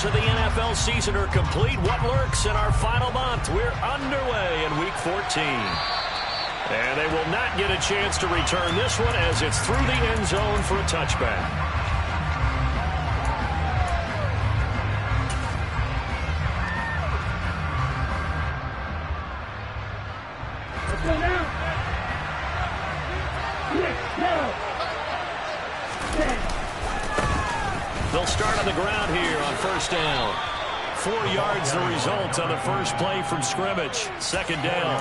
of the NFL season are complete. What lurks in our final month? We're underway in Week 14. And they will not get a chance to return this one as it's through the end zone for a touchback. They'll start on the ground here on first down. 4 yards the result on the first play from scrimmage. Second down.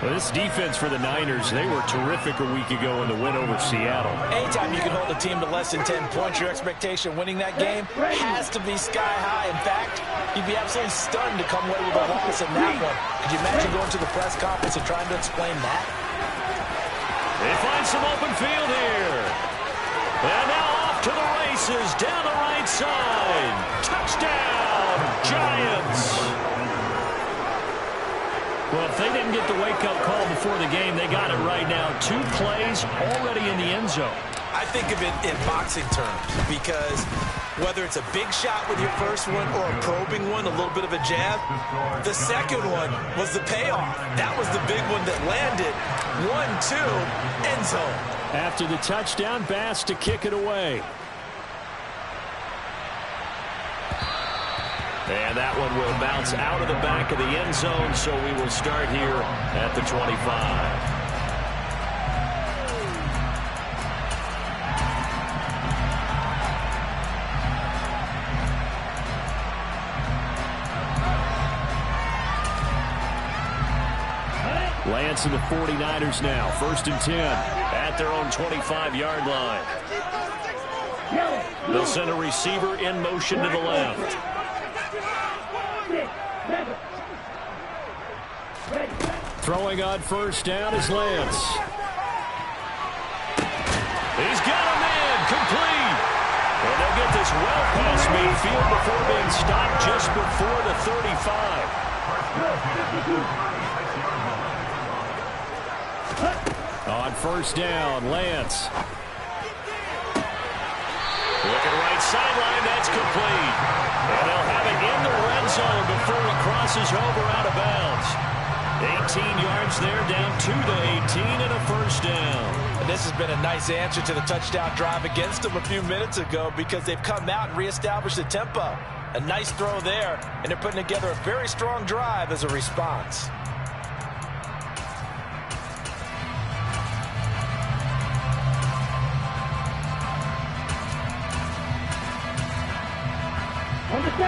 Well, this defense for the Niners, they were terrific a week ago in the win over Seattle. Anytime you can hold a team to less than 10 points, your expectation winning that game has to be sky high. In fact, you'd be absolutely stunned to come away with a loss in that one. Could you imagine going to the press conference and trying to explain that? They find some open field here. And now off to the races down the right side. Touchdown, Giants. Well, if they didn't get the wake-up call before the game, they got it right now. 2 plays already in the end zone. I think of it in boxing terms because whether it's a big shot with your first one or a probing one, a little bit of a jab, the second one was the payoff. That was the big one that landed. 1-2, end zone. After the touchdown, Bass to kick it away. And that one will bounce out of the back of the end zone, so we will start here at the 25. Lance and the 49ers now. 1st and 10 at their own 25-yard line. They'll send a receiver in motion to the left. Throwing on first down is Lance. He's got a man complete. And they'll get this well past midfield before being stopped just before the 35. On first down, Lance. Looking right sideline, that's complete. And they'll have it in the red zone before he crosses over out of bounds. 18 yards there, down to the 18 and a first down. And this has been a nice answer to the touchdown drive against them a few minutes ago because they've come out and reestablished the tempo. A nice throw there, and they're putting together a very strong drive as a response.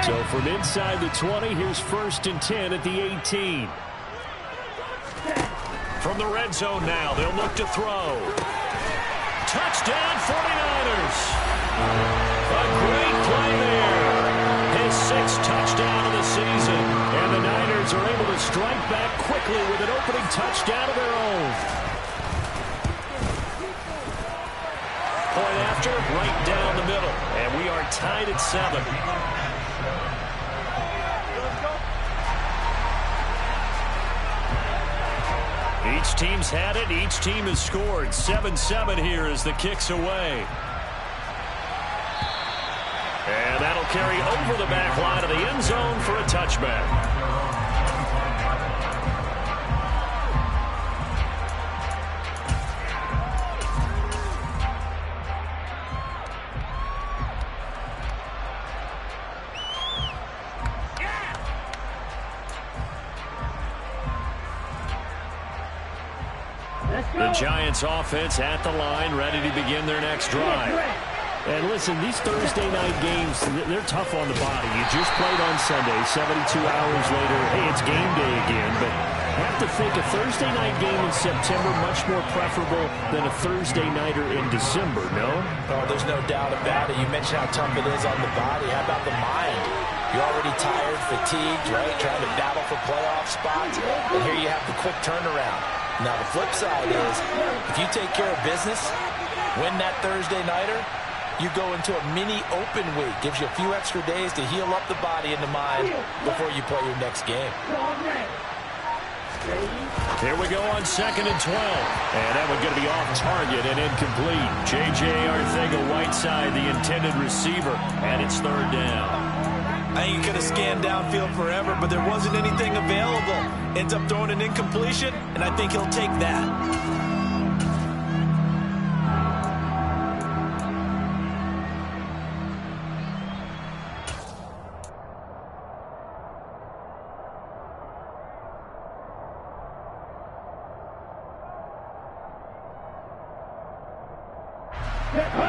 So from inside the 20, here's 1st and 10 at the 18. From the red zone now, they'll look to throw. Touchdown, 49ers. A great play there. His 6th touchdown of the season. And the Niners are able to strike back quickly with an opening touchdown of their own. Point after, right down the middle. And we are tied at 7. Each team's had it. Each team has scored. 7-7 here as the kick's away. And that'll carry over the back line of the end zone for a touchback. The Giants offense at the line, ready to begin their next drive. And listen, these Thursday night games, they're tough on the body. You just played on Sunday, 72 hours later, hey, it's game day again. But I have to think a Thursday night game in September much more preferable than a Thursday nighter in December, no? Oh, there's no doubt about it. You mentioned how tough it is on the body. How about the mind? You're already tired, fatigued, right? Trying to battle for playoff spots. And here you have the quick turnaround. Now, the flip side is, if you take care of business, win that Thursday nighter, you go into a mini open week. Gives you a few extra days to heal up the body and the mind before you play your next game. Here we go on 2nd and 12. And that one's going to be off target and incomplete. J.J. Arthega-Whiteside, the intended receiver, and it's 3rd down. I ain't going to scan downfield forever, but there wasn't anything available. Ends up throwing an incompletion, and I think he'll take that.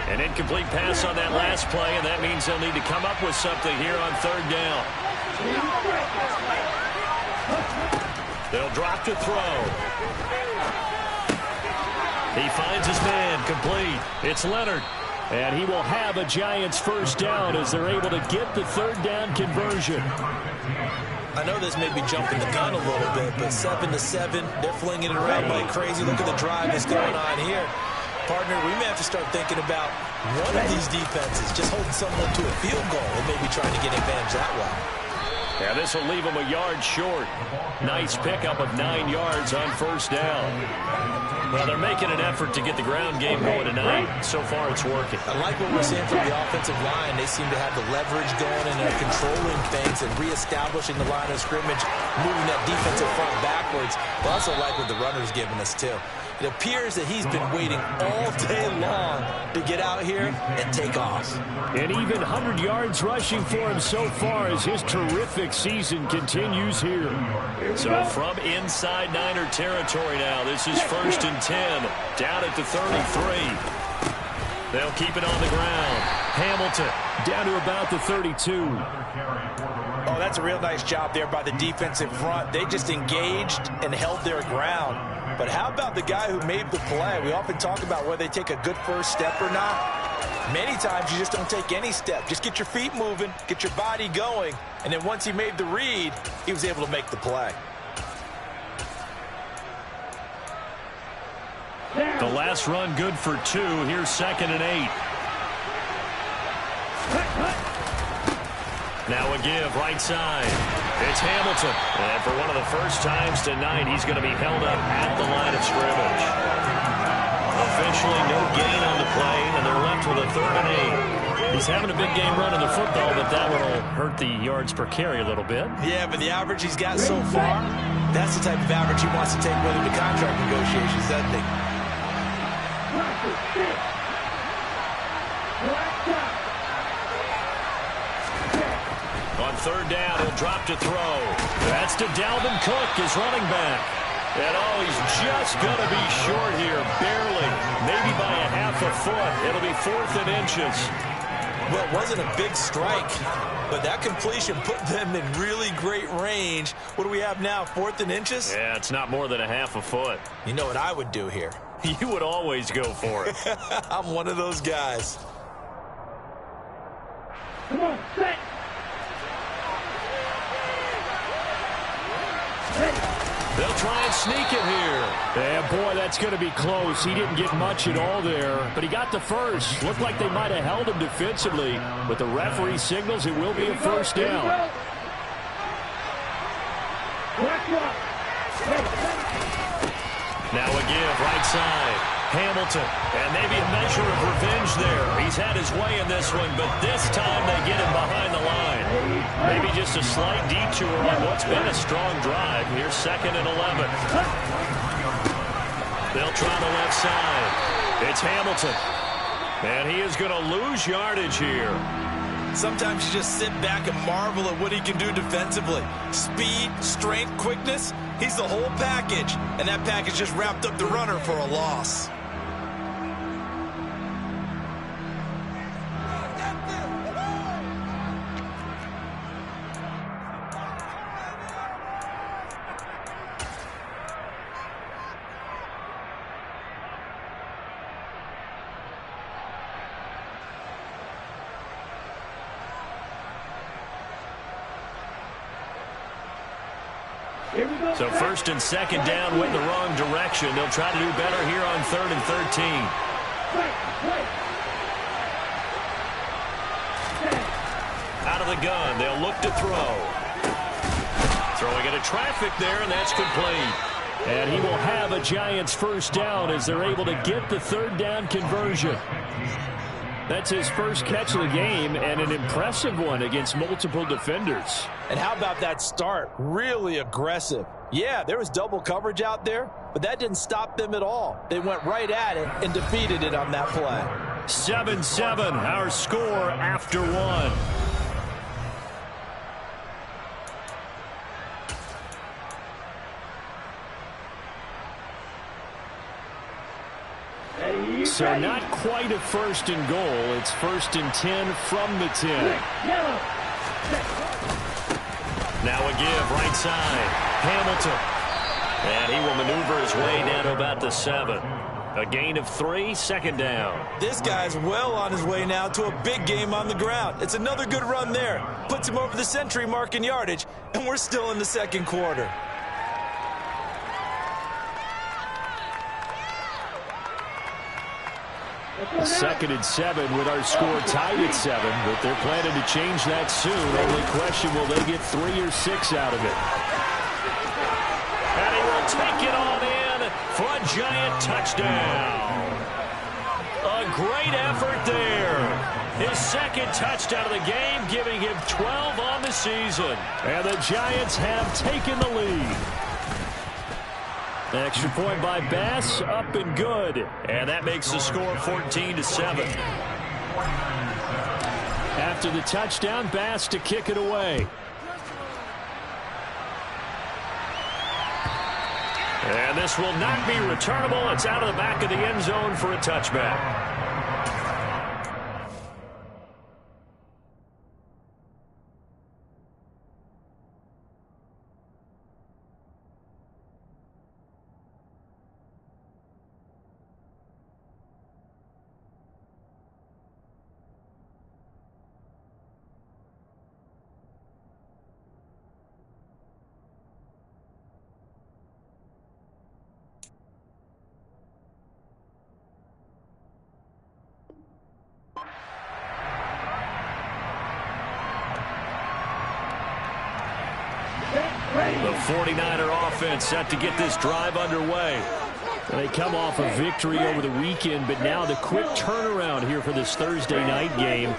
An incomplete pass on that last play, and that means they'll need to come up with something here on third down. They'll drop to throw. He finds his man, complete. It's Leonard, and he will have a Giants first down as they're able to get the third down conversion. I know this may be jumping the gun a little bit, but 7-7, they're flinging it around like crazy. Look at the drive that's going on here. Partner, we may have to start thinking about one of these defenses just holding someone to a field goal and maybe trying to get advantage that way. Yeah, this will leave him a yard short. Nice pickup of 9 yards on first down. Well, they're making an effort to get the ground game going tonight. So far, it's working. I like what we're seeing from the offensive line. They seem to have the leverage going, and they're controlling things and reestablishing the line of scrimmage, moving that defensive front backwards. I also like what the runner's giving us, too. It appears that he's been waiting all day long to get out here and take off. And even 100 yards rushing for him so far as his terrific season continues here. So from inside Niner territory now, this is 1st and 10, down at the 33. They'll keep it on the ground. Hamilton down to about the 32. Oh, that's a real nice job there by the defensive front. They just engaged and held their ground. But how about the guy who made the play? We often talk about whether they take a good first step or not. Many times you just don't take any step. Just get your feet moving, get your body going, and then once he made the read, he was able to make the play. The last run good for 2. Here's 2nd and 8. Now a give, right side. It's Hamilton. And for one of the first times tonight, he's going to be held up at the line of scrimmage. Officially no gain on the play, and they're left with a 3rd and 8. He's having a big game running the football, but that one will hurt the yards per carry a little bit. Yeah, but the average he's got so far, that's the type of average he wants to take with him to contract negotiations, doesn't he? On 3rd down, he'll drop to throw. That's to Dalvin Cook, his running back. And oh, he's just going to be short here, barely. Maybe by a half a foot. It'll be 4th and inches. Well, it wasn't a big strike, but that completion put them in really great range. What do we have now, 4th and inches? Yeah, it's not more than a half a foot. You know what I would do here? You would always go for it. I'm one of those guys. Come on, set. They'll try and sneak it here. Yeah, boy, that's going to be close. He didn't get much at all there, but he got the first. Looked like they might have held him defensively, but the referee signals it will be a first down. Now a give, right side. Hamilton, and maybe a measure of revenge there. He's had his way in this one, but this time they get him behind the line. Maybe just a slight detour on what's been a strong drive. Here's 2nd and 11. They'll try the left side. It's Hamilton, and he is going to lose yardage here. Sometimes you just sit back and marvel at what he can do defensively. Speed, strength, quickness, he's the whole package. And that package just wrapped up the runner for a loss. So 1st and 2nd down went the wrong direction. They'll try to do better here on 3rd and 13. Out of the gun, they'll look to throw. Throwing into traffic there, and that's complete. And he will have a Giants first down as they're able to get the 3rd down conversion. That's his first catch of the game, and an impressive one against multiple defenders. And how about that start? Really aggressive. Yeah, there was double coverage out there, but that didn't stop them at all. They went right at it and defeated it on that play. 7-7, our score after one. So not quite a first and goal. It's 1st and 10 from the 10. Now a give right side. Hamilton. And he will maneuver his way down to about the 7. A gain of 3, 2nd down. This guy's well on his way now to a big game on the ground. It's another good run there. Puts him over the century mark in yardage, and we're still in the 2nd quarter. Second and 7 with our score tied at 7, but they're planning to change that soon. Only question, will they get 3 or 6 out of it? And he will take it on in for a giant touchdown. A great effort there. His 2nd touchdown of the game, giving him 12 on the season. And the Giants have taken the lead. Extra point by Bass, up and good. And that makes the score 14-7. After the touchdown, Bass to kick it away. And this will not be returnable. It's out of the back of the end zone for a touchback. The 49er offense set to get this drive underway. They come off a victory over the weekend, but now the quick turnaround here for this Thursday night game.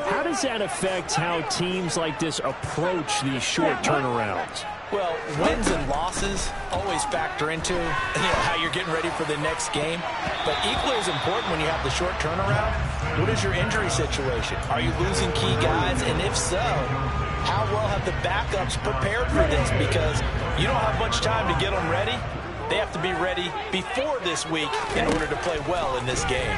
How does that affect how teams like this approach these short turnarounds? Well, wins and losses always factor into how you're getting ready for the next game. But equally as important when you have the short turnaround, what is your injury situation? Are you losing key guys? And if so, how well have the backups prepared for this? Because you don't have much time to get them ready. They have to be ready before this week in order to play well in this game.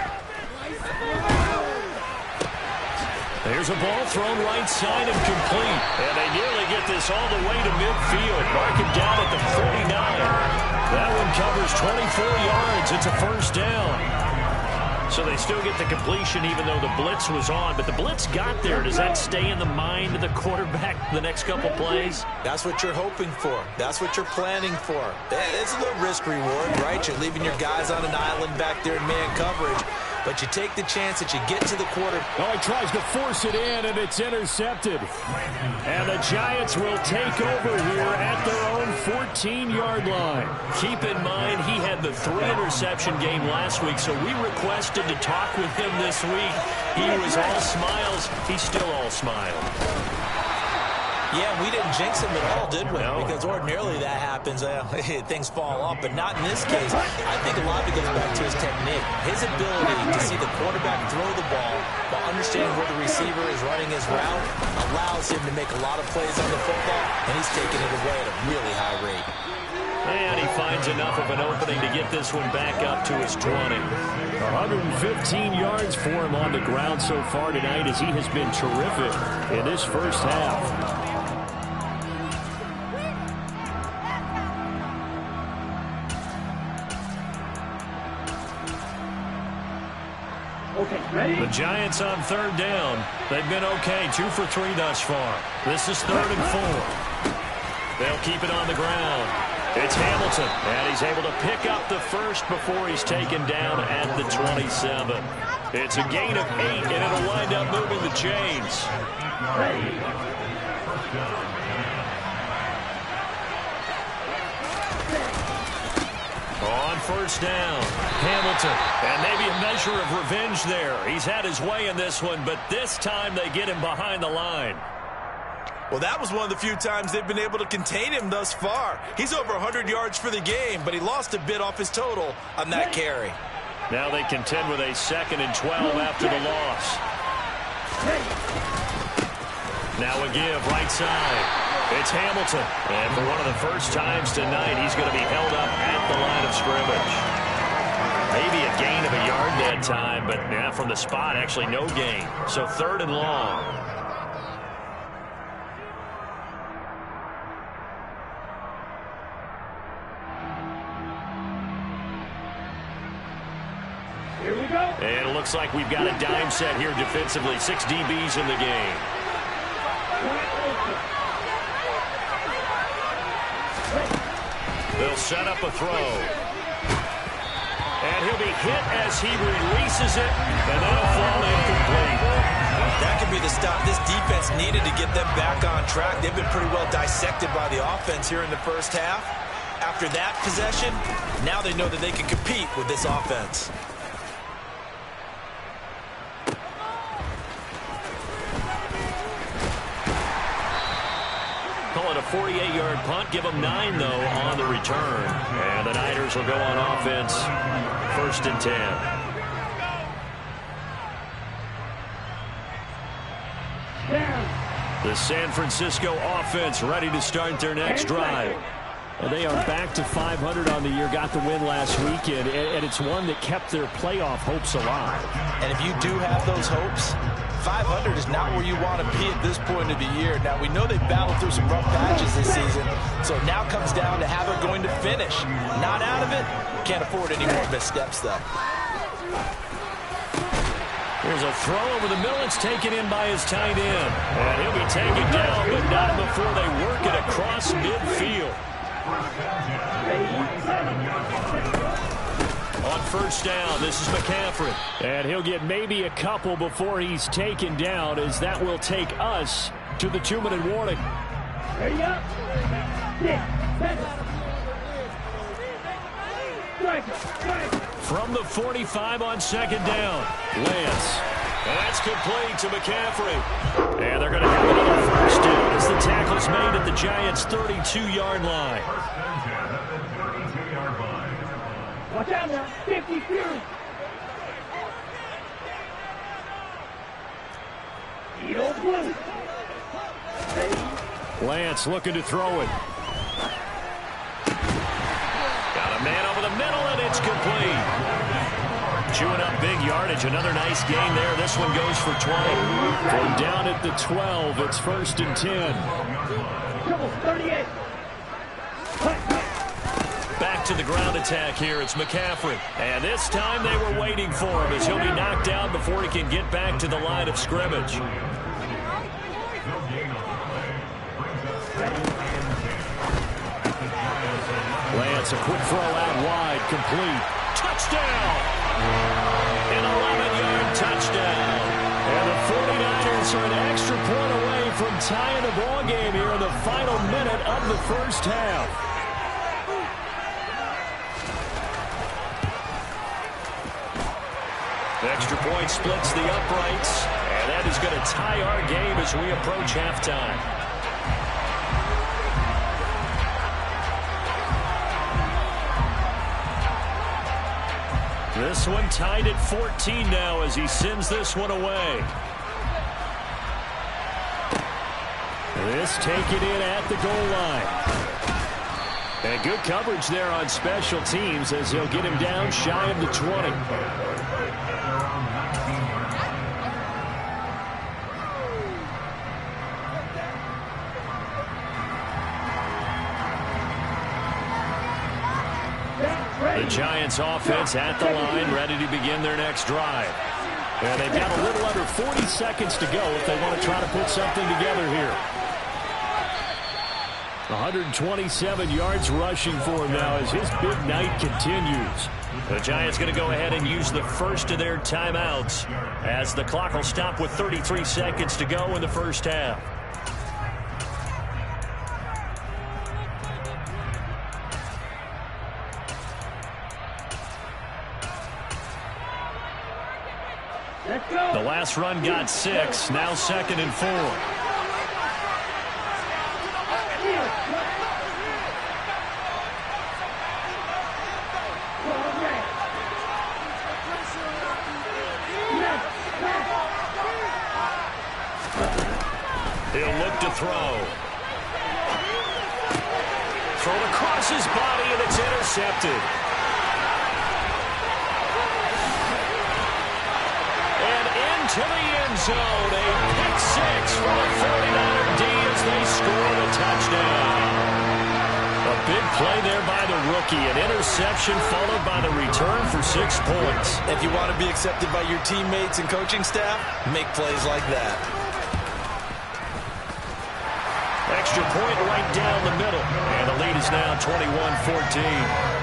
There's a ball thrown right side and complete. And they nearly get this all the way to midfield. Mark it down at the 49. That one covers 24 yards. It's a 1st down. So they still get the completion even though the blitz was on. But the blitz got there. Does that stay in the mind of the quarterback the next couple plays? That's what you're hoping for. That's what you're planning for. It's a little risk reward, right? You're leaving your guys on an island back there in man coverage. But you take the chance that you get to the quarter. Oh, he tries to force it in, and it's intercepted. And the Giants will take over here at their own 14-yard line. Keep in mind, he had the 3-interception game last week, so we requested to talk with him this week. He was all smiles. He's still all smile. Yeah, we didn't jinx him at all, did we? No. Because ordinarily that happens. Things fall off, but not in this case. I think a lot of it goes back to his technique. His ability to see the quarterback throw the ball while understanding where the receiver is running his route allows him to make a lot of plays on the football, and he's taking it away at a really high rate. And he finds enough of an opening to get this one back up to his 20. 115 yards for him on the ground so far tonight as he has been terrific in this first half. The Giants on 3rd down. They've been okay, 2 for 3 thus far. This is 3rd and 4. They'll keep it on the ground. It's Hamilton, and he's able to pick up the first before he's taken down at the 27. It's a gain of 8, and it'll wind up moving the chains. On first down. Hamilton. And maybe a measure of revenge there. He's had his way in this one, but this time they get him behind the line. Well, that was one of the few times they've been able to contain him thus far. He's over 100 yards for the game, but he lost a bit off his total on that carry. Now they contend with a 2nd and 12 after the loss. Now a give, right side. It's Hamilton. And for one of the first times tonight, he's going to be held up at the line of scrimmage. Maybe a gain of a yard that time, but yeah, from the spot, actually no gain. So 3rd and long. Here we go. And it looks like we've got a dime set here defensively. 6 DBs in the game. They'll set up a throw. And he'll be hit as he releases it, and that'll fall incomplete. That could be the stop this defense needed to get them back on track. They've been pretty well dissected by the offense here in the first half. After that possession, now they know that they can compete with this offense. Call it a 48-yard punt. Give them 9, though, on the return. And the Niners will go on offense. 1st and 10. The San Francisco offense ready to start their next drive. Well, they are back to 500 on the year, got the win last weekend, and it's one that kept their playoff hopes alive. And if you do have those hopes, 500 is not where you want to be at this point of the year. Now, we know they've battled through some rough patches this season, so it now comes down to how they're going to finish. Not out of it. Can't afford any more missteps, though. There's a throw over the middle. It's taken in by his tight end. And he'll be taken down, but not before they work it across midfield. On 1st down, this is McCaffrey. And he'll get maybe a couple before he's taken down, as that will take us to the 2-minute warning. Ready up. 6, 7. From the 45 on 2nd down, Lance. And that's complete to McCaffrey. And they're going to have another 1st down as the tackle's made at the Giants' 32-yard line. Watch out now. 50 Fury. Lance looking to throw it. Got a man over the middle, and it's complete. Chewing up big yardage. Another nice gain there. This one goes for 20. From down at the 12, it's 1st and 10. Triple 38. Back to the ground attack here. It's McCaffrey. And this time they were waiting for him, as he'll be knocked down before he can get back to the line of scrimmage. Lance, a quick throw out wide, complete. Touchdown! An 11-yard touchdown. And the 49ers are an extra point away from tying the ball game here in the final minute of the first half. Extra point splits the uprights, and that is going to tie our game as we approach halftime. This one tied at 14 now as he sends this one away. This taken in at the goal line. And good coverage there on special teams as he'll get him down shy of the 20. The Giants offense at the line, ready to begin their next drive. And they've got a little under 40 seconds to go if they want to try to put something together here. 127 yards rushing for him now as his big night continues. The Giants going to go ahead and use the first of their timeouts as the clock will stop with 33 seconds to go in the first half. Let's go. The last run got 6. Now 2nd and 4. He'll look to throw. Thrown across his body, and it's intercepted. And into the end zone. A pick 6 for the 49er D as they scored a touchdown. A big play there by the rookie. An interception followed by the return for 6 points. If you want to be accepted by your teammates and coaching staff, make plays like that. Extra point right down the middle. And the lead is now 21-14.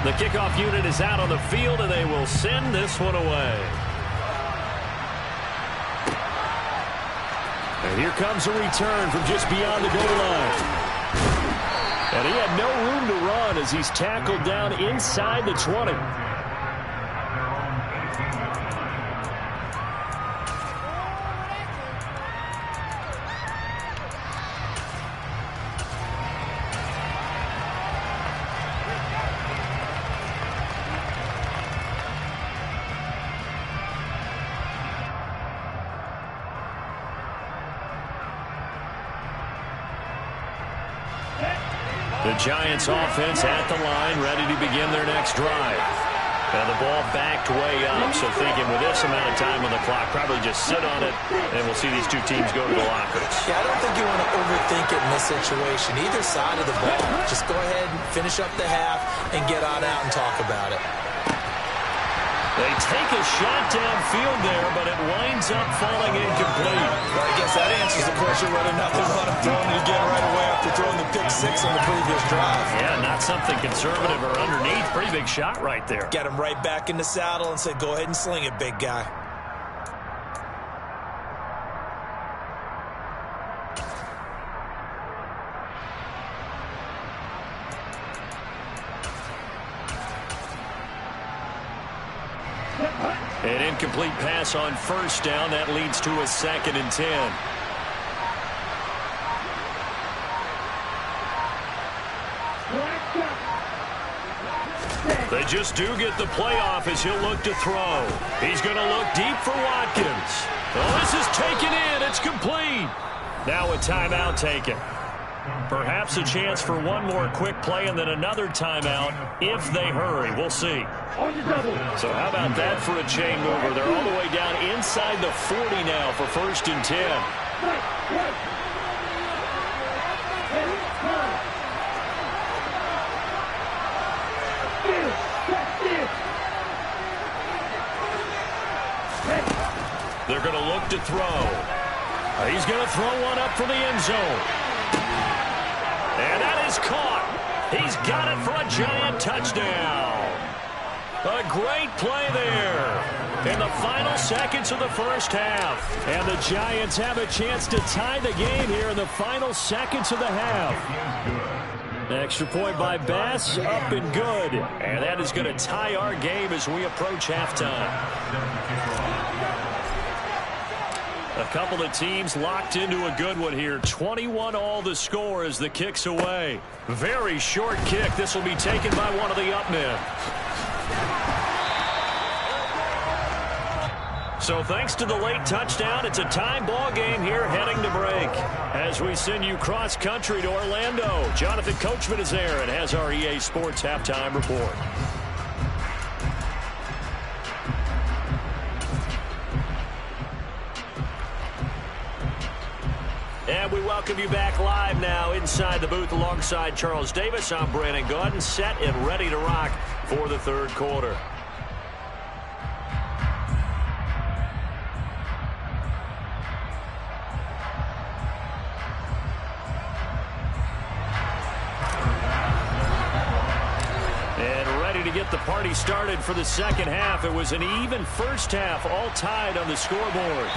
The kickoff unit is out on the field, and they will send this one away. And here comes a return from just beyond the goal line. And he had no room to run as he's tackled down inside the 20. The Giants offense at the line, ready to begin their next drive. And the ball backed way up, so thinking with this amount of time on the clock, probably just sit on it, and we'll see these two teams go to the lockers. Yeah, I don't think you want to overthink it in this situation. Either side of the ball, just go ahead and finish up the half and get on out and talk about it. They take a shot downfield there, but it winds up falling incomplete. Well, I guess that answers the question whether or not they want him throwing it again right away after throwing the pick 6 on the previous drive. Yeah, not something conservative or underneath. Pretty big shot right there. Got him right back in the saddle and said, go ahead and sling it, big guy. An incomplete pass on first down. That leads to a 2nd and 10. They just do get the playoff as he'll look to throw. He's going to look deep for Watkins. Oh, this is taken in. It's complete. Now a timeout taken. Perhaps a chance for one more quick play and then another timeout if they hurry. We'll see. So how about that for a chain mover? They're all the way down inside the 40 now for 1st and 10. They're going to look to throw. He's going to throw one up for the end zone. And that is caught. He's got it for a Giant touchdown. A great play there in the final seconds of the first half. And the Giants have a chance to tie the game here in the final seconds of the half. Extra point by Bass, up and good. And that is going to tie our game as we approach halftime. A couple of teams locked into a good one here. 21-all the score as the kick's away. Very short kick. This will be taken by one of the up men. So thanks to the late touchdown, it's a time ball game here heading to break. As we send you cross country to Orlando, Jonathan Coachman is there and has our EA Sports halftime report. And we welcome you back live now inside the booth alongside Charles Davis. I'm Brandon Gordon, set and ready to rock for the third quarter. And ready to get the party started for the second half. It was an even first half, all tied on the scoreboard.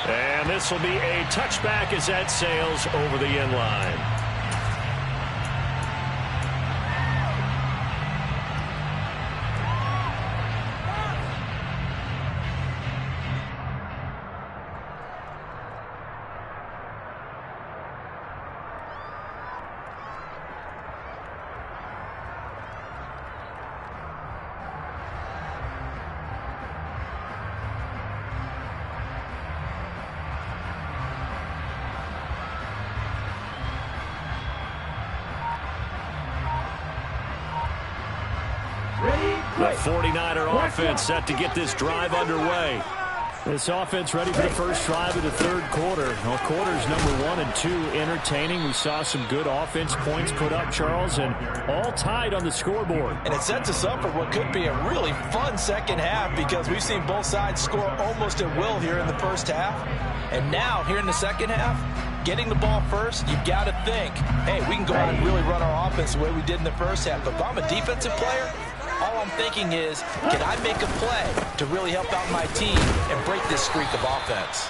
And this will be a touchback as that sails over the end line. The 49er offense set to get this drive underway. This offense ready for the first drive of the third quarter. Well, quarters number 1 and 2 entertaining. We saw some good offense points put up, Charles, and all tied on the scoreboard. And it sets us up for what could be a really fun second half because we've seen both sides score almost at will here in the first half. And now, here in the second half, getting the ball first, you've got to think, hey, we can go out and really run our offense the way we did in the first half. But if I'm a defensive player, all I'm thinking is, can I make a play to really help out my team and break this streak of offense?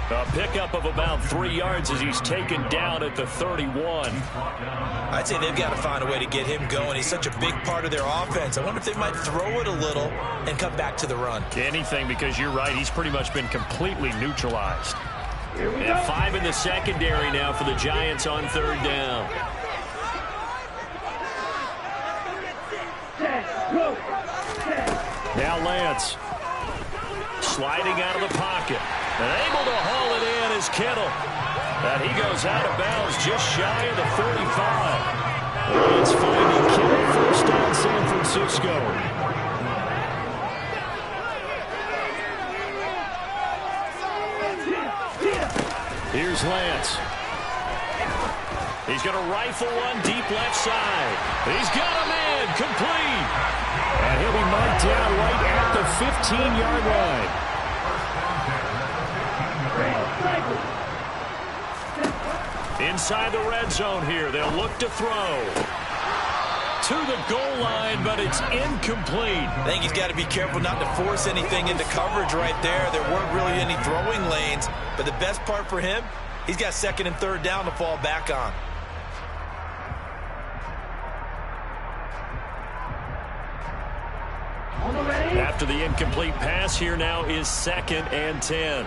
A pickup of about 3 yards as he's taken down at the 31. I'd say they've got to find a way to get him going. He's such a big part of their offense. I wonder if they might throw it a little and come back to the run. Anything, because you're right, he's pretty much been completely neutralized. And 5 in the secondary now for the Giants on third down. Now Lance sliding out of the pocket and able to haul it in is Kittle. And he goes out of bounds just shy of the 45. Lance finding Kittle, first down San Francisco. Here's Lance. He's going to rifle one deep left side. He's got a man, complete. And he'll be marked down right at the 15-yard line. Inside the red zone here. They'll look to throw. To the goal line, but it's incomplete. I think he's got to be careful not to force anything into coverage right there. There weren't really any throwing lanes. But the best part for him, he's got second and third down to fall back on. After the incomplete pass, here now is 2nd and 10.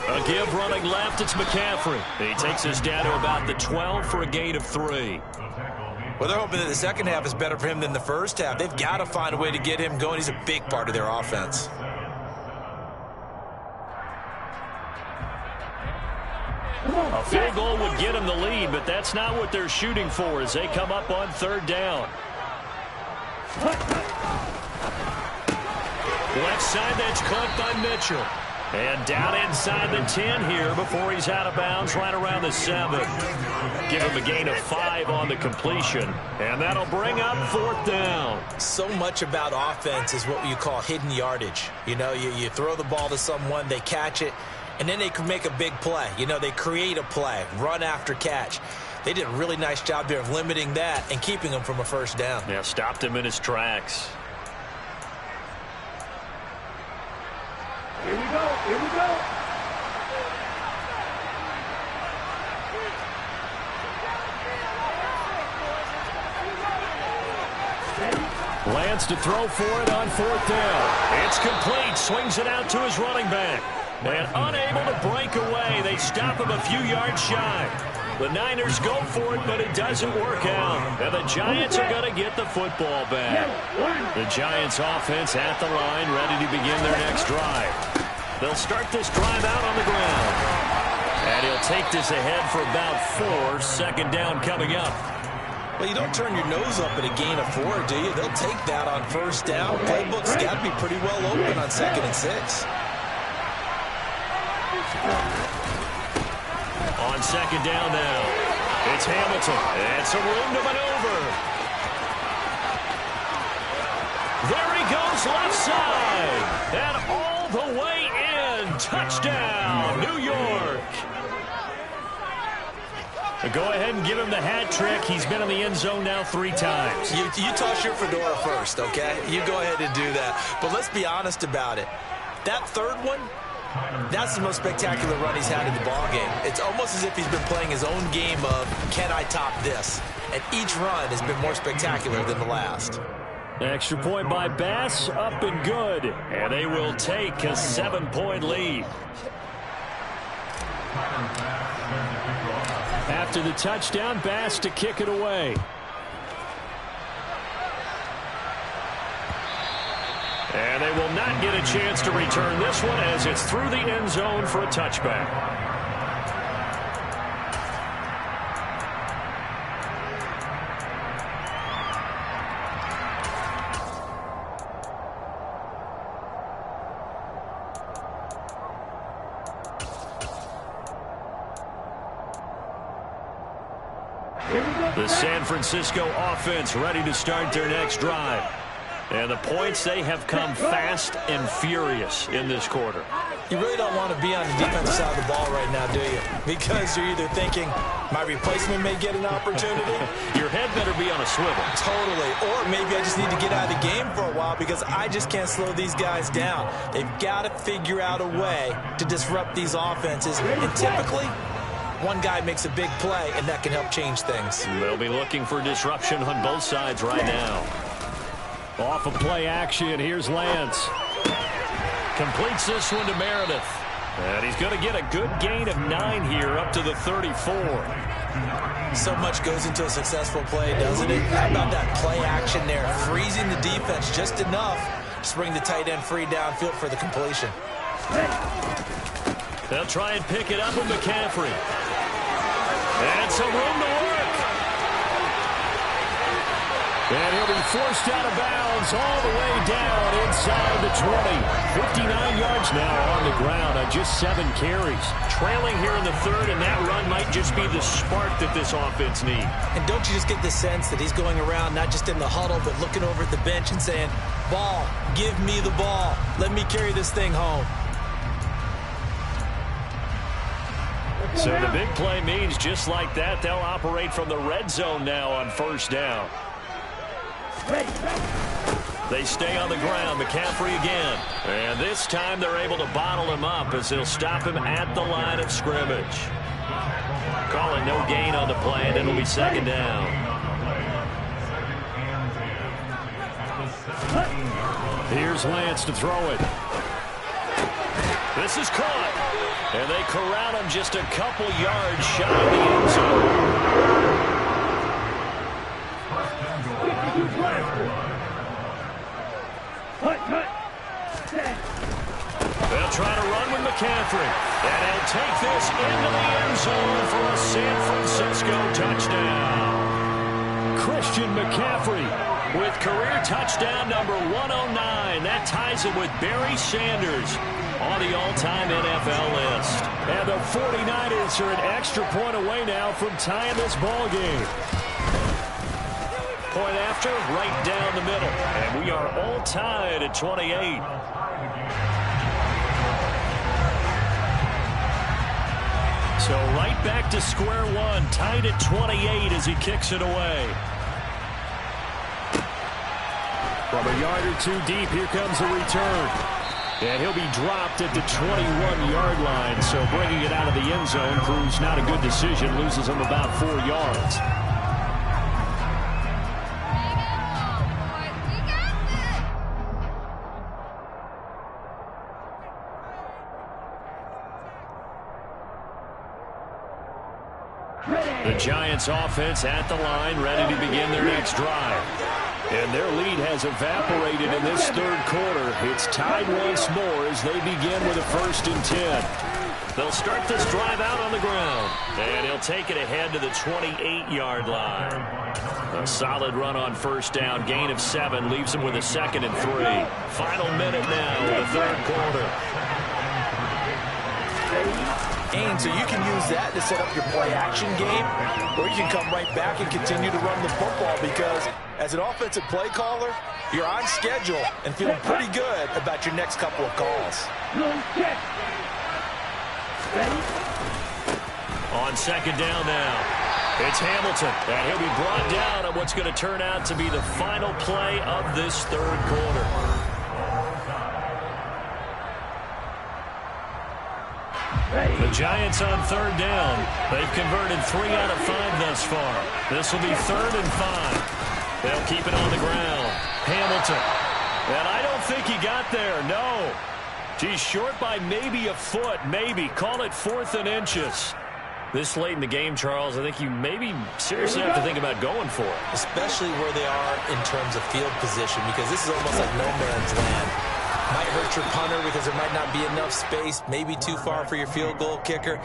A give running left, it's McCaffrey. He takes us down to about the 12 for a gain of 3. Well, they're hoping that the second half is better for him than the first half. They've got to find a way to get him going. He's a big part of their offense. A field goal would get them the lead, but that's not what they're shooting for as they come up on third down. Left side, that's caught by Mitchell. And down inside the 10 here before he's out of bounds right around the 7. Give him a gain of 5 on the completion. And that'll bring up 4th down. So much about offense is what you call hidden yardage. You know, you throw the ball to someone, they catch it, and then they can make a big play. You know, they create a play, run after catch. They did a really nice job there of limiting that and keeping him from a first down. Yeah, stopped him in his tracks. Here we go. Here we go. Lance to throw for it on 4th down. It's complete. Swings it out to his running back. And unable to break away. They stop him a few yards shy. The Niners go for it, but it doesn't work out. And the Giants are going to get the football back. The Giants offense at the line, ready to begin their next drive. They'll start this drive out on the ground. And he'll take this ahead for about 4. 2nd down coming up. Well, you don't turn your nose up at a gain of 4, do you? They'll take that on first down. Playbook's got to be pretty well open on 2nd and 6. On 2nd down now, it's Hamilton. And some room to maneuver. There he goes left side. And all the way in. Touchdown, New York. Go ahead and give him the hat trick. He's been in the end zone now 3 times. You toss your fedora first, okay? You go ahead and do that. But let's be honest about it. That third one, that's the most spectacular run he's had in the ballgame. It's almost as if he's been playing his own game of, can I top this? And each run has been more spectacular than the last. Extra point by Bass, up and good. And they will take a 7-point lead. After the touchdown, Bass to kick it away. And they will not get a chance to return this one as it's through the end zone for a touchback. The San Francisco offense ready to start their next drive. And the points, they have come fast and furious in this quarter. You really don't want to be on the defensive side of the ball right now, do you? Because you're either thinking, my replacement may get an opportunity. Your head better be on a swivel. Totally. Or maybe I just need to get out of the game for a while because I just can't slow these guys down. They've got to figure out a way to disrupt these offenses. And typically, one guy makes a big play, and that can help change things. They'll be looking for disruption on both sides right now. Off of play action, here's Lance. Completes this one to Meredith. And he's going to get a good gain of 9 here, up to the 34. So much goes into a successful play, doesn't it? How about that play action there? Freezing the defense just enough to bring the tight end free downfield for the completion. They'll try and pick it up with McCaffrey. And some room to work. And he'll be forced out of bounds all the way down inside the 20. 59 yards now on the ground on just 7 carries. Trailing here in the third, and that run might just be the spark that this offense needs. And don't you just get the sense that he's going around not just in the huddle, but looking over at the bench and saying, ball, give me the ball. Let me carry this thing home. So the big play means just like that, they'll operate from the red zone now on first down. They stay on the ground. McCaffrey again. And this time they're able to bottle him up as they'll stop him at the line of scrimmage. Call it no gain on the play, and it'll be second down. Here's Lance to throw it. This is caught. And they corral him just a couple yards shy of the end zone. They'll try to run with McCaffrey. And he'll take this into the end zone for a San Francisco touchdown. Christian McCaffrey with career touchdown number 109. That ties him with Barry Sanders on the all-time NFL list. And the 49ers are an extra point away now from tying this ball game. Point after, right down the middle. And we are all tied at 28. So right back to square one, tied at 28 as he kicks it away. From a yard or two deep, here comes a return. And he'll be dropped at the 21-yard line. So bringing it out of the end zone proves not a good decision. Loses him about 4 yards. The Giants offense at the line, ready to begin their next drive. And their lead has evaporated in this third quarter. It's tied once more as they begin with a 1st and 10. They'll start this drive out on the ground. And he'll take it ahead to the 28-yard line. A solid run on first down. Gain of 7 leaves him with a 2nd and 3. Final minute now in the third quarter. So you can use that to set up your play-action game, or you can come right back and continue to run the football because as an offensive play caller, you're on schedule and feeling pretty good about your next couple of calls. On second down now, it's Hamilton, and he'll be brought down on what's going to turn out to be the final play of this third quarter. The Giants on third down. They've converted 3 out of 5 thus far. This will be 3rd and 5. They'll keep it on the ground. Hamilton. And I don't think he got there. No. He's short by maybe a foot. Maybe. Call it 4th and inches. This late in the game, Charles, I think you maybe seriously have to think about going for it. Especially where they are in terms of field position, because this is almost like no man's land. Might hurt your punter because there might not be enough space, maybe too far for your field goal kicker.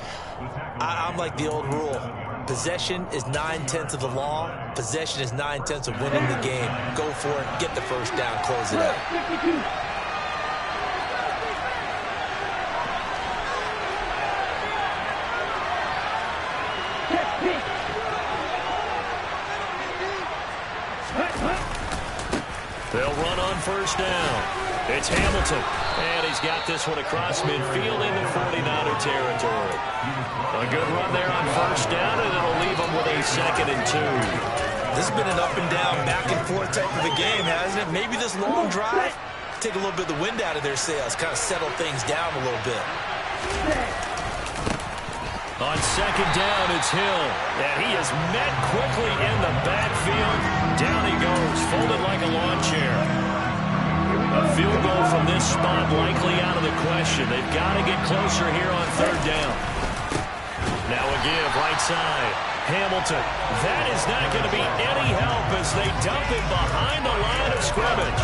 I'm like the old rule. Possession is 9/10 of the law. Possession is 9/10 of winning the game. Go for it. Get the first down. Close it out. They'll run on first down. It's Hamilton. And he's got this one across midfield into 49er territory. A good run there on first down, and it'll leave them with a 2nd and 2. This has been an up and down, back and forth type of a game, hasn't it? Maybe this long drive, take a little bit of the wind out of their sails, kind of settle things down a little bit. On 2nd down, it's Hill. And he is met quickly in the backfield. Down he goes, folded like a lawn chair. A field goal from this spot likely out of the question. They've got to get closer here on 3rd down. Now a give, right side. Hamilton. That is not going to be any help as they dump it behind the line of scrimmage.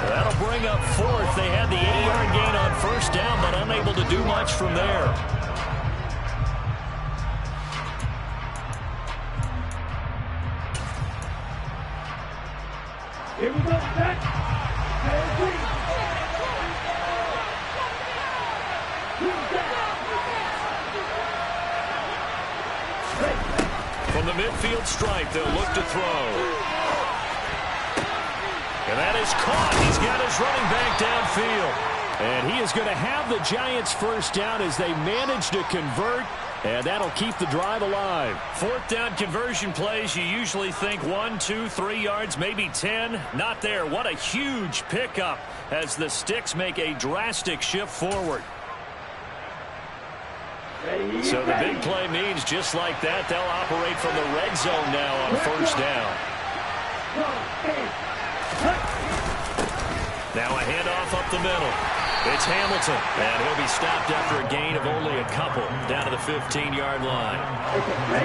That'll bring up 4th. They had the 8-yard gain on first down, but unable to do much from there. Here we go, set. From the midfield stripe, they'll look to throw. And that is caught. He's got his running back downfield. And he is going to have the Giants first down as they manage to convert. And that'll keep the drive alive. 4th down conversion plays, you usually think 1, 2, 3 yards, maybe 10. Not there. What a huge pickup as the Sticks make a drastic shift forward. So the big play means just like that, they'll operate from the red zone now on first down. Now a handoff up the middle. It's Hamilton, and he'll be stopped after a gain of only a couple down to the 15-yard line.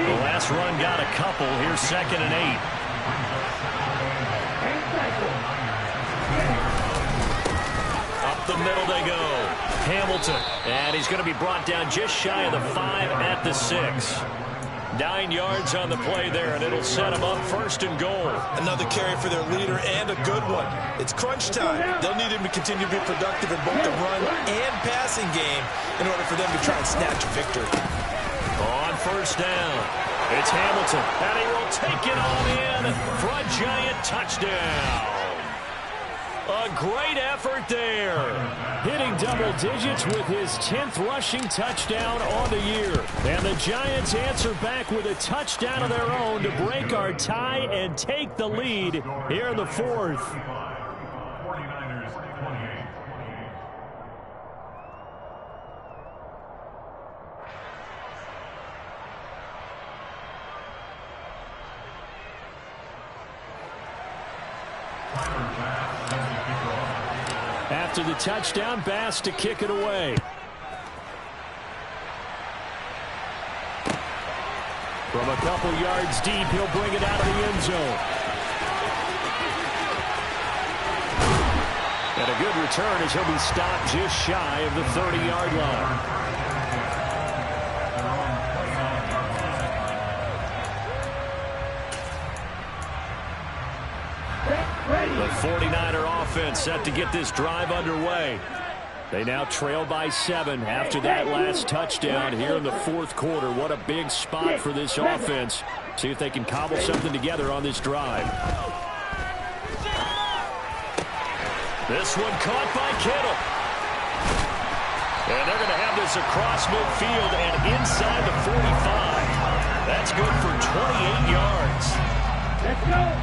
The last run got a couple. Here's 2nd and 8. Up the middle they go. Hamilton, and he's going to be brought down just shy of the 5 at the 6. 9 yards on the play there, and it'll set them up 1st and goal. Another carry for their leader, and a good one. It's crunch time. They'll need him to continue to be productive in both the run and passing game in order for them to try and snatch a victory. On first down, it's Hamilton, and he will take it on in for a Giant touchdown. A great effort there. Hitting double digits with his 10th rushing touchdown on the year. And the Giants answer back with a touchdown of their own to break our tie and take the lead here in the 4th. After the touchdown, Bass to kick it away. From a couple yards deep, he'll bring it out of the end zone. And a good return as he'll be stopped just shy of the 30-yard line. The 49er offense set to get this drive underway. They now trail by 7 after that last touchdown here in the 4th quarter. What a big spot for this offense. See if they can cobble something together on this drive. This one caught by Kittle. And they're going to have this across midfield and inside the 45. That's good for 28 yards.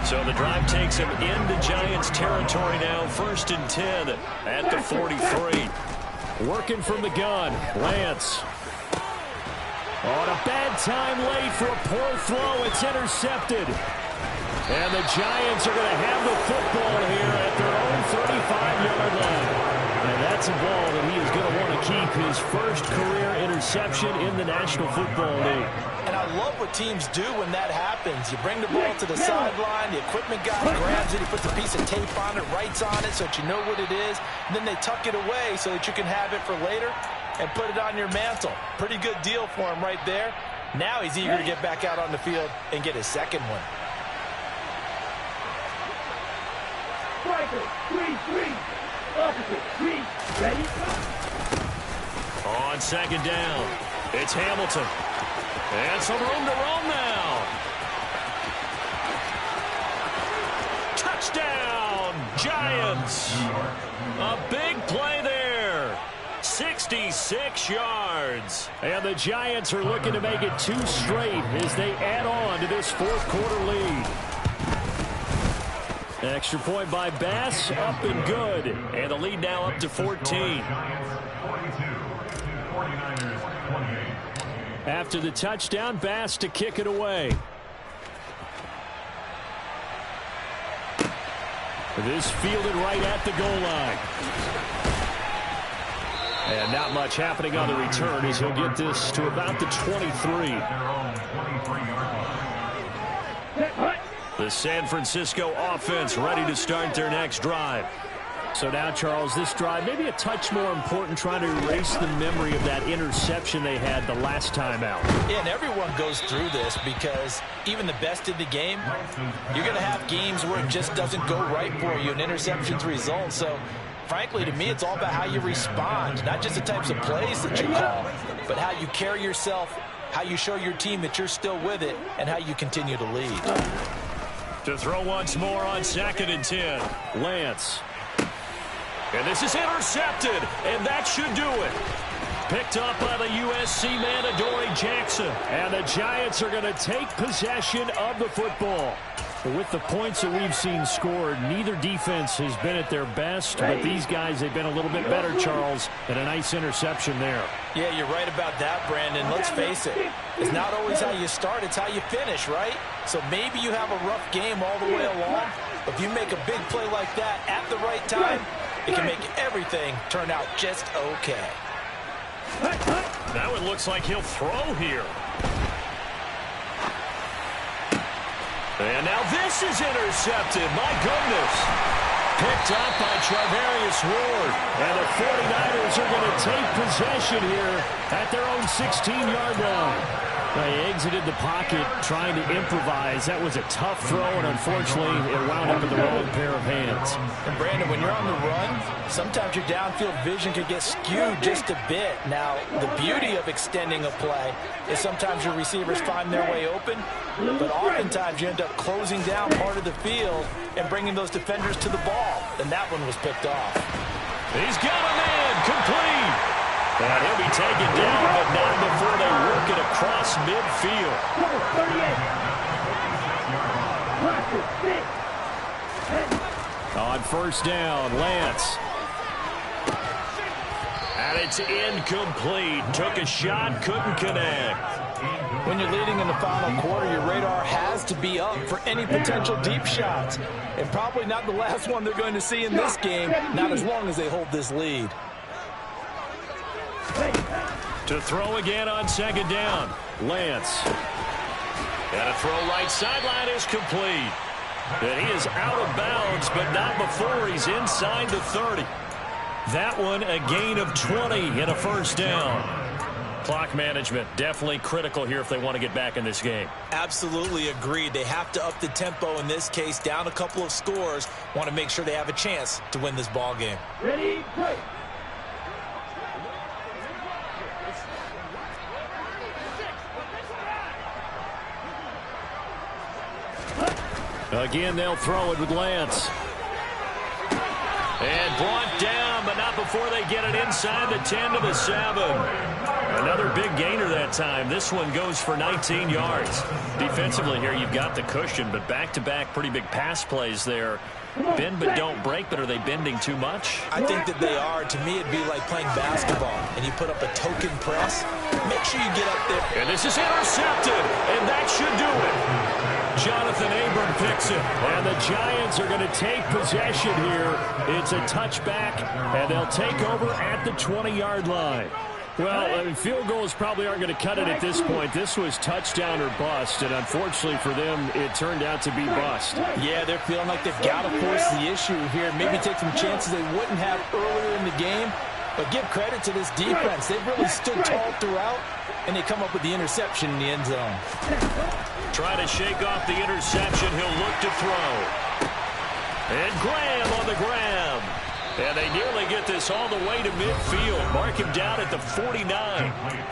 So the drive takes him into Giants territory now, 1st and 10 at the 43. Working from the gun, Lance. On a bad time late for a poor throw. It's intercepted. And the Giants are going to have the football here at their own 35-yard line. And that's a ball that he is going to want to keep, his first career interception in the National Football League. And I love what teams do when that happens. You bring the ball to the sideline, the equipment guy grabs it, he puts a piece of tape on it, writes on it so that you know what it is, and then they tuck it away so that you can have it for later and put it on your mantle. Pretty good deal for him right there. Now he's eager to get back out on the field and get his second one. Striker, 3-3. Opposite, 3. Ready? On second down, it's Hamilton. And some room to roam now. Touchdown, Giants. A big play there. 66 yards. And the Giants are looking to make it 2 straight as they add on to this fourth quarter lead. Extra point by Bass, up and good. And the lead now up to 14. After the touchdown, Bass to kick it away. This fielded right at the goal line. And not much happening on the return as he'll get this to about the 23. The San Francisco offense ready to start their next drive. So now, Charles, this drive maybe a touch more important, trying to erase the memory of that interception they had the last time out. Yeah, and everyone goes through this because even the best in the game, you're going to have games where it just doesn't go right for you, and interceptions result. So, frankly, to me, it's all about how you respond, not just the types of plays that you call, but how you carry yourself, how you show your team that you're still with it, and how you continue to lead. To throw once more on 2nd and 10. Lance. And this is intercepted, and that should do it. Picked up by the USC man, Adoree Jackson. And the Giants are going to take possession of the football. With the points that we've seen scored, neither defense has been at their best, but these guys have been a little bit better, Charles, and a nice interception there. Yeah, you're right about that, Brandon. Let's face it. It's not always how you start, it's how you finish, right? So maybe you have a rough game all the way along, but if you make a big play like that at the right time, it can make everything turn out just okay. Now it looks like he'll throw here. And now this is intercepted. My goodness. Picked up by Charvarius Ward. And the 49ers are going to take possession here at their own 16-yard line. They exited the pocket trying to improvise. That was a tough throw, and unfortunately, it wound up in the wrong pair of hands. And, Brandon, when you're on the run, sometimes your downfield vision can get skewed just a bit. Now, the beauty of extending a play is sometimes your receivers find their way open, but oftentimes you end up closing down part of the field and bringing those defenders to the ball, and that one was picked off. He's got a man complete. And he'll be taken down, but not before they work it across midfield. On first down, Lance. And it's incomplete. Took a shot, couldn't connect. When you're leading in the final quarter, your radar has to be up for any potential deep shots. And probably not the last one they're going to see in this game, not as long as they hold this lead. To throw again on second down, Lance. And a throw right sideline is complete. And he is out of bounds, but not before he's inside the 30. That one a gain of 20 and a first down. Clock management definitely critical here if they want to get back in this game. Absolutely agreed. They have to up the tempo in this case, down a couple of scores. Want to make sure they have a chance to win this ball game. Ready, play. Again, they'll throw it with Lance. And brought down, but not before they get it inside the 10 to the 7. Another big gainer that time. This one goes for 19 yards. Defensively here, you've got the cushion, but back-to-back pretty big pass plays there. Bend but don't break, but are they bending too much? I think that they are. To me, it'd be like playing basketball, and you put up a token press. Make sure you get up there. And this is intercepted, and that should do it. Jonathan Abram picks it, and the Giants are going to take possession here. It's a touchback, and they'll take over at the 20-yard line. Well, field goals probably aren't going to cut it at this point. This was touchdown or bust, and unfortunately for them, it turned out to be bust. Yeah, they're feeling like they've got to force the issue here. Maybe take some chances they wouldn't have earlier in the game. But give credit to this defense. They've really stood tall throughout, and they come up with the interception in the end zone. Trying to shake off the interception. He'll look to throw. And Graham on the grab. And they nearly get this all the way to midfield. Mark him down at the 49.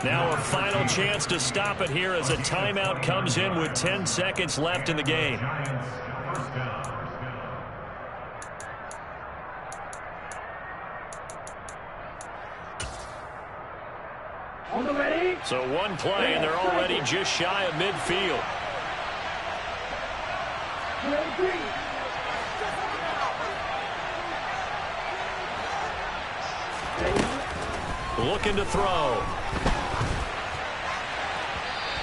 Now a final chance to stop it here as a timeout comes in with 10 seconds left in the game. So one play, and they're already just shy of midfield. Looking to throw.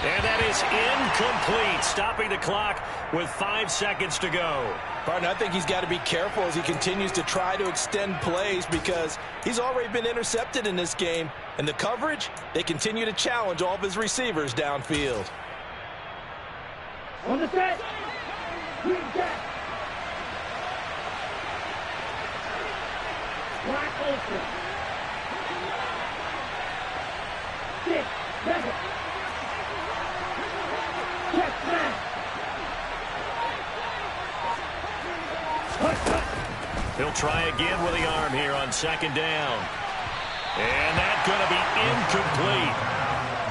And that is incomplete, stopping the clock with 5 seconds to go. Partner, I think he's got to be careful as he continues to try to extend plays because he's already been intercepted in this game. And the coverage, they continue to challenge all of his receivers downfield. On the set. Green set. Black Ultra. 6 seconds. Check back. He'll try again with the arm here on second down. And that's going to be incomplete.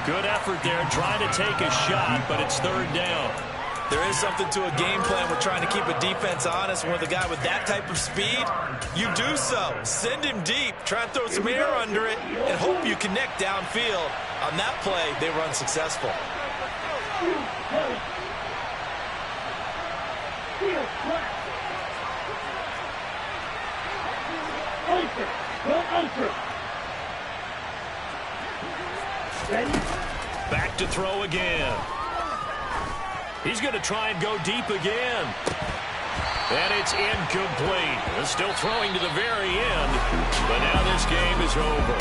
Good effort there, trying to take a shot, but it's third down. There is something to a game plan. We're trying to keep a defense honest. When with a guy with that type of speed, you do so. Send him deep. Try and throw some air under it and hope you connect downfield. On that play, they were unsuccessful. Back to throw again. He's going to try and go deep again. And it's incomplete. They're still throwing to the very end. But now this game is over.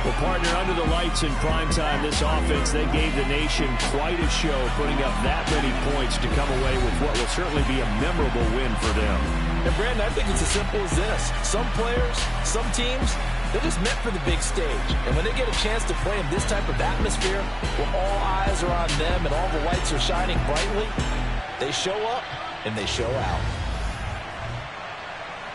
Well, partner, under the lights in primetime, this offense, they gave the nation quite a show, putting up that many points to come away with what will certainly be a memorable win for them. And, Brandon, I think it's as simple as this. Some players, some teams, they're just meant for the big stage. And when they get a chance to play in this type of atmosphere where all eyes are on them and all the lights are shining brightly, they show up and they show out.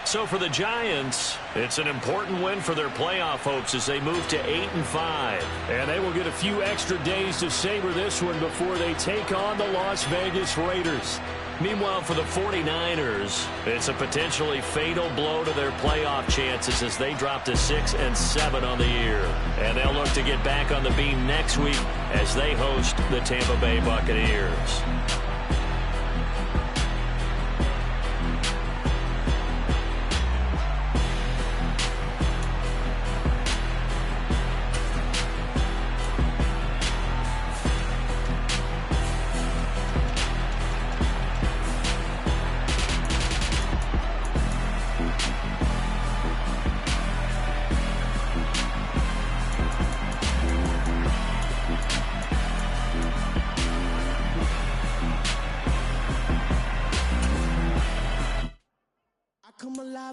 So for the Giants, it's an important win for their playoff hopes as they move to 8-5. And they will get a few extra days to savor this one before they take on the Las Vegas Raiders. Meanwhile, for the 49ers, it's a potentially fatal blow to their playoff chances as they drop to 6-7 on the year. And they'll look to get back on the beam next week as they host the Tampa Bay Buccaneers.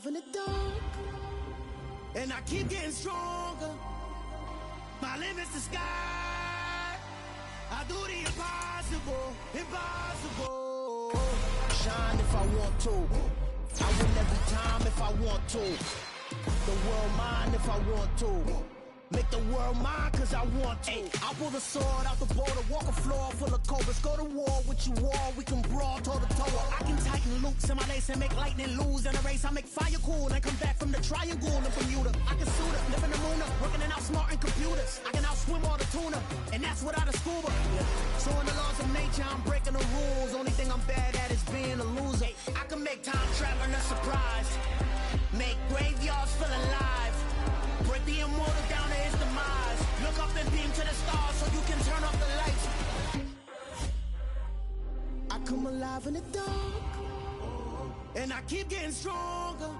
In the dark, and I keep getting stronger. My limit's the sky. I do the impossible, impossible. Shine if I want to. I win every time if I want to. The world mine if I want to. Make the world mine cause I want to. I pull the sword out the border, walk a floor full of cobras. Go to war with you all, we can brawl toe to toe. I can tighten loops in my lace and make lightning lose in a race. I make fire cool and come back from the triangle in Bermuda. I can suit it, live in the moon, working and outsmarting computers. I can swim all the tuna, and that's without a scuba. So in the laws of nature, I'm breaking the rules. Only thing I'm bad at is being a loser. I can make time traveling a surprise, make graveyards feel alive, break the immortal down to his demise. Look up and beam to the stars so you can turn off the lights. I come alive in the dark, and I keep getting stronger.